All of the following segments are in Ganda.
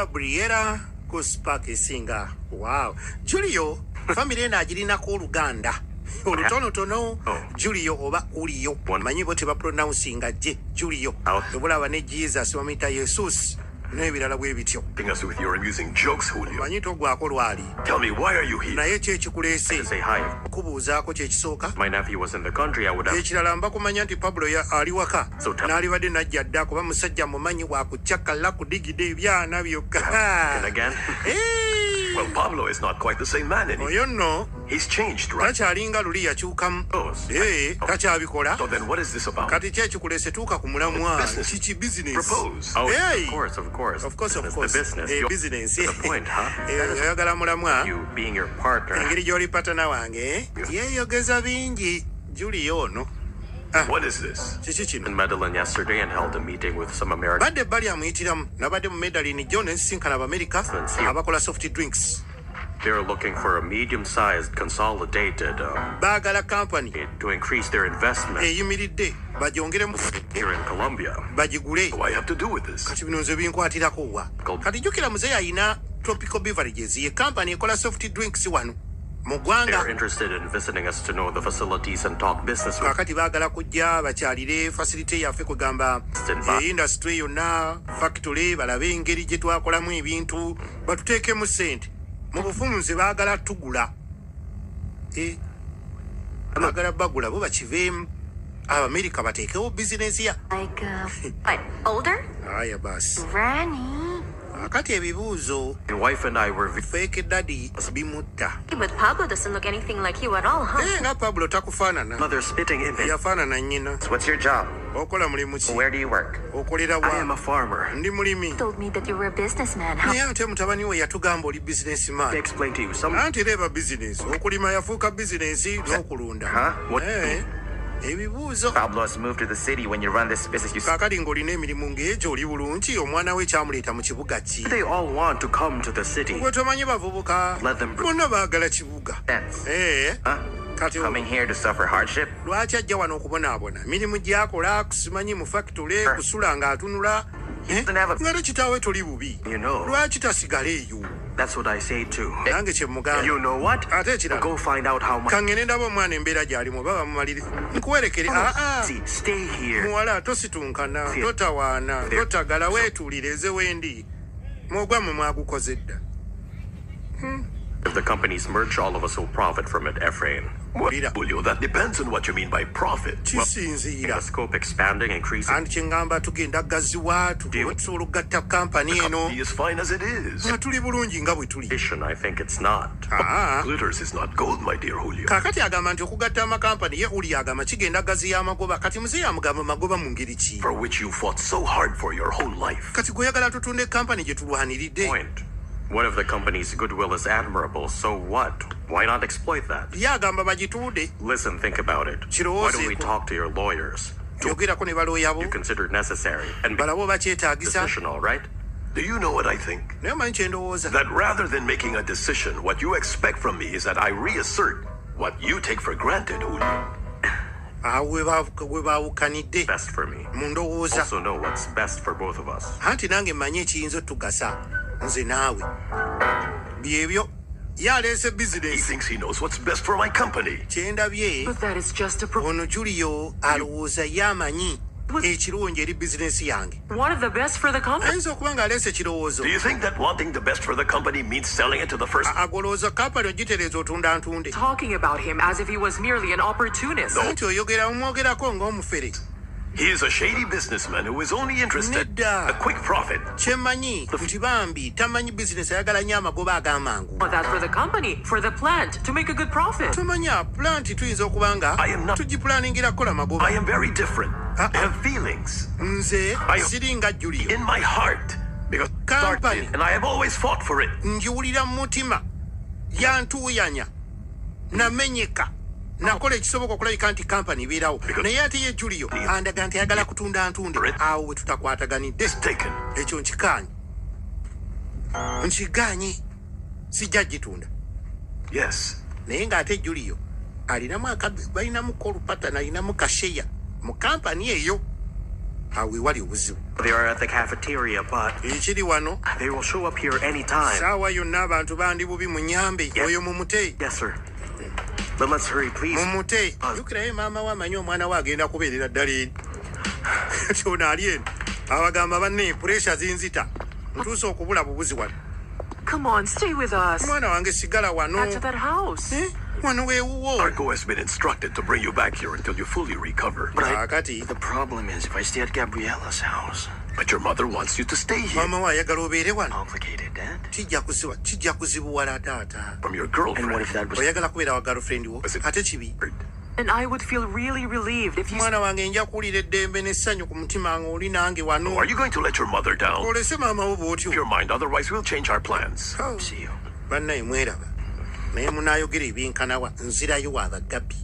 Gabriela ku Spark esinga. Wow. Julio, family ena agirinako oluganda. Olutonotono Julio oba Ulio. Manyi bo tebapronouncing je Julio. Ebulaba ne Jesus bamuyita Jesus. Nebirala bwe bityo. Us with your amusing jokes, Julio. Manyi togwako lwali. Tell me, why are you here? Naye kye kikulese. Say hi. Kubuuzaako kye kisooka. My nephew was in the country, I would have. Ekirala mba kumanya nti Pablo ali waka. N'alibadde najja dda kuba musajja mumanyi wa kucakala kudigida ebyana byokka. And again? Well, Pablo is not quite the same man anymore. Oyo nno. He's changed, right? Takyalinga luli yakyukamu. Takyabikola. So then what is this about? Kati kye kikulese tuuka ku mulamwa. Kiki business. Propose. Oh, Hey. of course. Of course. The business. Business. The point, huh? Oyagala mulamwa. You being your partner. Engeri gy'oli patana wange. Yeeyogeza bingi. Julio ono. What is this? Kiki kino. In Medellin yesterday and held a meeting with some Americans. Badde bali amuyitiramu. Nabadde mu Medellin John ensisinkana Abamerica abakola soft drinks. They're looking for a medium-sized, consolidated Baagala company to increase their investment eyimiridde bagyongeremu here in Colombia. bagigule. What do I have to do with this? Kati bino nze binkwatirako wa. Kati jjukira muzeeyi ayina Tropical Beverages ye company ekola soft drinks wano mu ggwanga. They're interested in visiting us to know the facilities and talk business with Kakati baagala kujja bakyalire facility yaffe kwegamba industry yonna factory balabe engeri gye twakolamu ebintu batuteekemu ssente. Mu bufumu nze baagala tugula. Baagala bagula bo bakiveemu. Abamerika bateekewo bizinesi ya. Like, what, older? Aya basi. Granny. Akati ebibuuzo. My wife and I were Fake daddy bimutta. But Pablo doesn't look anything like you at all, huh? Nga Pablo takufaanana. mother spitting image. Yafaanana nnyina. What's your job? Okola mulimu ki? Where do you work? Okolera I am wa? a farmer. Ndi mulimi. Told me that you were a businessman, huh? Naye ate mutabani we yatugamba oli businessman. I explain to you some. Anti leba business. Okulima yafuuka business n'okulunda. Huh? What? Ebibuuzo. Pablo has moved to the city. When you run this business, you Kaakati ng'olina emirimu ng'egyo oli bulungi omwana we kyamuleeta mu kibuga ki. They all want to come to the city. Gwe tomanyi bavubuka. Let them Bonna baagala kibuga. sense. Kati Coming here to suffer hardship? lwaki ajja wano okubonaabona mirimu gy'akola kusimanyi mu factory kusula ng'atunula. Ng'ate kitaawe toli bubi. You know. Lwaki tasigala eyo? That's what I say too. Nange kye mugamba. You know what? Ate ekirala. Go find out how much. Kangene ndaba omwana embeera gy'alimu baba mumalire. Nkuwerekere. See, stay here. Muwala tositunkana, totawaana, totagala weetuulireze wendi. Mwogwa mwe mwagukoze dda. If the companies merge, all of us will profit from it, Ephraim. Well, Julio, that depends on what you mean by profit. The Kisinziira. scope expanding, increasing. Anti kye ngamba tugenda gaziwa tusobola okugatta kampani eno. He is fine as it is. Nga tuli bulungi nga bwe tuli. I think it's not. Glitters is not gold, my dear Julio. Kaakati agamba nti okugatta amakampani ye uli agamba kigenda gaziya amagoba. Kati muzeeyi amugamba magoba mu ngeri ki? For which you fought so hard for your whole life. Kati gweyagala tutunde kampani gye tulwaniridde. Point. One of the company's goodwill is admirable, so what? Why not exploit that? Ye agamba bagituude. Listen, think about it. Why don't we talk to your lawyers? Yogerako ne balooya bo. You consider it necessary and Balabo bakyetaagisa. decisional, right? Do you know what I think? Naye omanyi kye ndowooza. That rather than making a decision, what you expect from me is that I reassert what you take for granted, Julio. Awo we baawukanidde Best for me. mu ndowooza. Also know what's best for both of us. Anti nange mmanyi ekiyinza otugasa nze naawe. Byebyo ye aleese He bizinesi. thinks he knows what's best for my company. Kye ndabye But that is just a ono Julio alowooza ye amanyi ekirungi eri bizinesi yange. one of the best for the company. Ayinza okuba ng'aleese ekirowoozo. Do you think that wanting the best for the company means selling it to the first? Agolooza kampani ogitereeza otunda ntunde. Talking about him as if he was merely an opportunist. Anti oyogera omwogerako ng'omufere. He is a shady businessman who is only interested in Nedda. a quick profit. Kye mmanyi nti bambi tamanyi bizinesi ayagala nnyo amagoba ag'amangu. But that for the company, for the plant, to make a good profit. Tomanya planti tuyinza okuba nga I am not- tugipulaningira kukola magoba. I am very different. I have feelings Nze siringa Julio. in my heart because Company. and I have always fought for it. Njiwulira mu mutima yantuuyanya namenyeka nakola ekisoboka okulabika nti kampani ebeerawo naye ate ye Julio andaga nti ayagala kutunda ntunde. Awo we tutakwataganidde It's taken. ekyo nkikaanye nkigaanye sijja gitunda. Yes. Naye ng'ate Julio balinamu olupatana alinamu kasheya mu kampani eyo awe wali obuzibu. They are at the cafeteria, but Ekiri wano they will show up here anytime. saawa yonna abantu bandi bubi munyambe oyo mumute. Yes, sir. But let's hurry, please. Mumute. Yukirayo maama we amanyi omwana we agenda kubeerera ddala eri. Ono ali eno abagamba banne puresha zinzita ntuuse okubula bubuzi wano. Come on, stay with us. Omwana wange sigala wano. Back to that house. Wano weewuwo. Argo has been instructed to bring you back here until you fully recover. Kakati The problem is, if I stay at Gabriela's house, But your mother wants you to stay here. maama we ayagala obeere wano. complicated, Dad. Kijja kuzibuwala taata. From your And what girlfriend. if that was... oyagala kubeera wa girlfriend wo Was it- ate kibi. And I would feel really relieved if you Mwana wange nja kuwulira eddembe n'essanyu ku mutima ng'oli nange wano. Are you going to let your mother down? olese maama wo Keep bw'otyo. your mind, otherwise we'll change our plans. See you. bannaye mweraba naye munaayogera ebyenkanawa nzirayo wa bagabbi.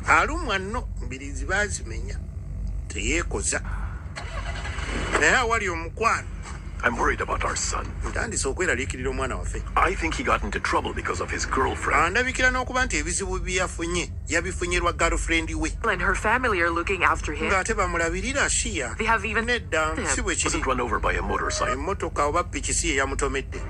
Alumwa nno mbirizi baazimenya teyeekoza naye awali omukwano I'm worried about our son. ntandise okweraliikirira omwana waffe. I think he got into trouble because of his girlfriend. Andabikira n'okuba nti ebizibu bye yafunye yabifunyirwa girlfriend we and her family are looking after him. ng'ate bamulabirira shiya. They have even Nedda si bwe kiri. Wasn't run over by a motorcycle. Emmotoka oba piki si ye yamutomedde.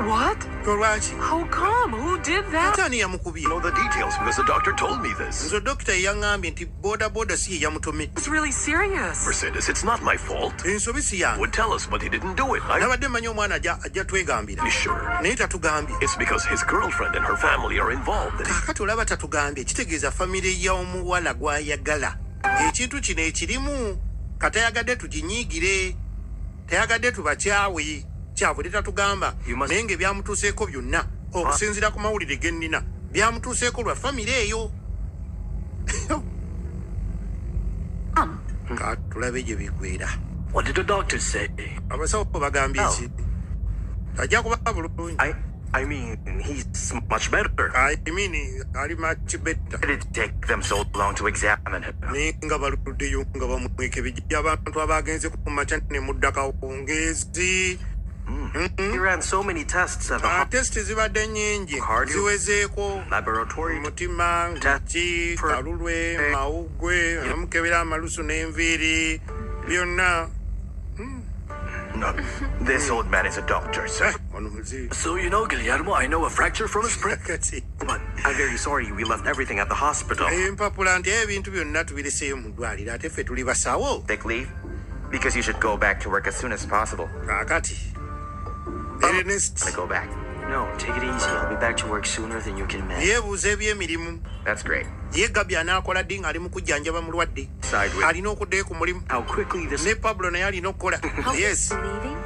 What? Olwaki? How come? Who did that? Ate ani yamukubye? I know the details because the doctor told me this. Nze dokita yaŋŋambye nti boda si ye yamutomedde. It's really serious. Mercedes, it's not my fault. Ensobi si yange. Would tell us, but he didn't do it. I'm nabadde mmanyi omwana ajja twegambira sure. naye tatugambye. It's because his girlfriend and her family are involved. Kaakati olaba tatugambye kitegeeza famire y'omuwala gw'ayagala. Ekintu kino ekirimu katayagadde tuginyiigire tayagadde tubakyawe kyavudde tatugamba naye ng'ebyamutuuseeko byonna okusinziira ku mawulire ge nnina byamutuuseeko lwa famire eyo. Ka tulabe gye bigwera. What did the doctor say? Abasawo bagambye ki? Tajja kuba bulungi. I mean, he's much better. I mean, ali much better. Why did it take them so long to examine him? Naye nga baluddeyo nga bamweka ebijja abantu abagenze ku makya ne muddaka wongezi. He ran so many tests at the Testi zibadde nnyingi ziwezeeko laboratory. mutima nki kalulwe mawugwe amukebera amalusu n'enviiri byonna. No, this old man is a doctor, sir. Ono muzi So you know, Guillermo, I know a fracture from his sprain. kati But I'm very sorry we left everything at the hospital. empapula nti ebintu byonna tubireseeyo mu ddwaliro ate ffe tuli basawo. Sick leave? Because you should go back to work as soon as possible. Kaakati Ernest I go back. No, take it easy. I'll be back to work sooner than you can imagine. yeebuuza eby'emirimu. That's great. Ye Gabi anaakola ddi ng'ali mu kujjanjaba mulwadde. Side with Alina okuddayo ku mulimu. How quickly this... Ne Pablo naye alina okukola. Yes. Leaving?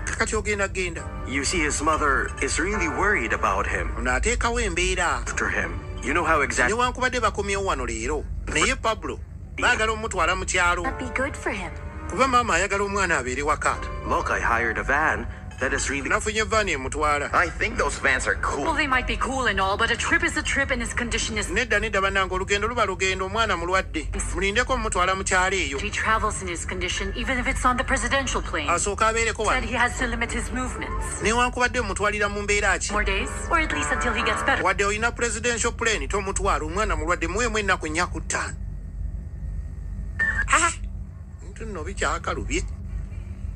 Kakati ogenda genda. You see, his mother is really worried about him. Ono ateekawo embeera. After him. You know how exactly... Newankubadde bakomyewo wano leero. Naye Pablo baagala omutwala mu kyalo. That'd be good for him. Kuba maama ayagala omwana abeere waka. Look, I hired a van. That is really... Nafunye vaani emutwala. I think those vans are cool. Well, they might be cool and all, but a trip is a trip and his condition is... Nedda bannange olugendo luba lugendo omwana mulwadde. Mulindeko mumutwala mu kyalo eyo. He travels in his condition, even if it's on the presidential plane. Asooka abeereko Said wano. he has to limit his movements. Newankubadde mumutwalira mu mbeera ki. More days, or at least until he gets better. Wadde olina presidential plane tomutwala omwana mulwadde muweemu ennaku 4 ku 5. Bintu nno bikyakalubye.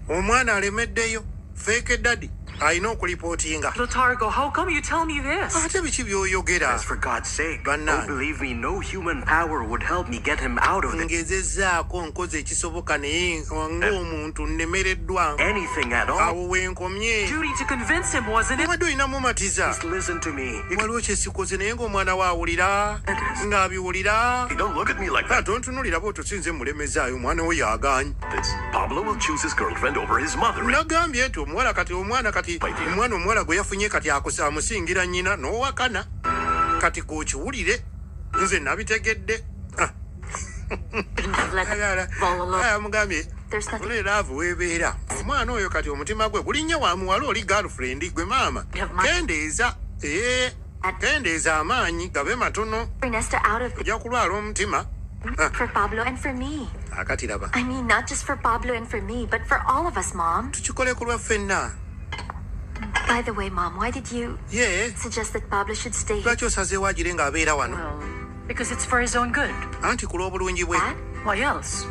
Omwana alemeddeyo. Fake daddy. Alina okulipootinga. Lotargo, how come you tell me this? Ate biki by'oyogera? As for God's sake, Banana. oh, believe me, no human power would help me get him out of this. Ngezezzaako nkoze ekisoboka naye ng'omuntu nnemereddwa. Anything at all. Awo wenkomye. Duty to convince him, wasn't it? Obadde olina mumatiza. Just listen to me. Waliwo kyesikoze naye ng'omwana we awulira. Ng'abiwulira. Hey, don't look at me like that. Tontunulira bw'otyo si nze mulemezaayo omwana we yaagaanye. This Pablo will choose his girlfriend over his mother. Nagambye nti omwana omuwala gwe yafunye kati amusingira nnyina n'owakana. Kati k'okiwulire nze nabitegedde. Couldn't have let them fall alone. Mugambye There's nothing olera avo weebeera. Omwana oyo kati omutima gwe gulinnya wa muwala oli girlfriend gwe maama. Kendeeza. Kendeeza amaanyi gabe matono. bring Nesta out of Ojja kulwala omutima. for Pablo and for me. Akati laba. I mean, not just for Pablo and for me, but for all of us, Mom. Tukikole ku lwa ffenna. By the way, Mom, why did you Ye. suggest that Pablo should stay here? Lwaki osazeewo agire ng'abeera wano? Well, because it's for his own good. Anti ku lw'obulungi bwe. Dad? Why else?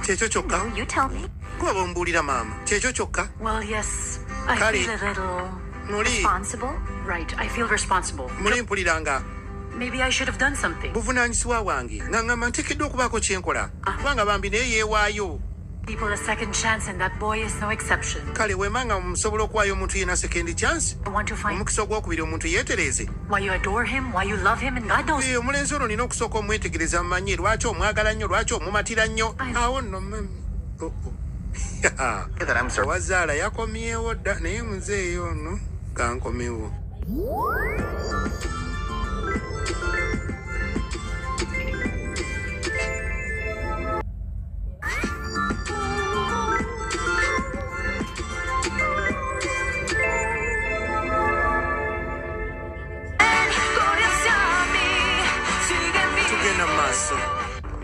Kyekyo kyokka. You tell me. Kuba bombuulira maama. Kyekyo kyokka. Well, yes. I Kali. feel a little Muli. Responsible? right. I feel responsible. Muli mpulira nga Maybe I should have done something. buvunaanyizibwa bwange nga ngamba nteekeddwa okubaako kye nkola kubanga bambi naye yeewaayo. People a second chance, and that boy is no exception. Kale weema nga musobola okuwaayo omuntu yenna second chance I want to find omukisa ogwokubiri omuntu yeetereeze. why you adore him, why you love him, and God knows. Omulenzi ono nina okusooka omwetegereza mumanye lwaki omwagala nnyo lwaki omumatira nnyo. Awo nno That I'm surprised. owazaala yakomyewo dda naye muzeeyo ono kankomewo. Tugenda mu maaso.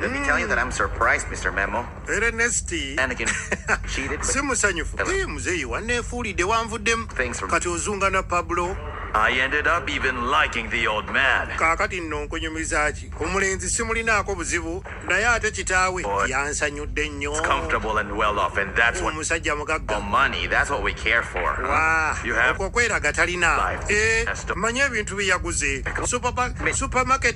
Let me tell you that I'm surprised, Mr. Memo. Ernesti Anakin cheated, si but musanyufu. Muzeeyi wanneefuulidde wanvuddemu. Thanks for- Kati ozunga na Pablo. I ended up even liking the old man. Kaakati nno nkunyumiza ki? Omulenzi simulinaako buzibu naye ate kitaawe Boy. yansanyudde nnyo. Comfortable and well off, and that's what. Omusajja mugagga. Oh, money, that's what we care for. Huh? Waa, You have okwo kweraga talina. life. That's the- Manye ebintu bye yaguze. Supermarket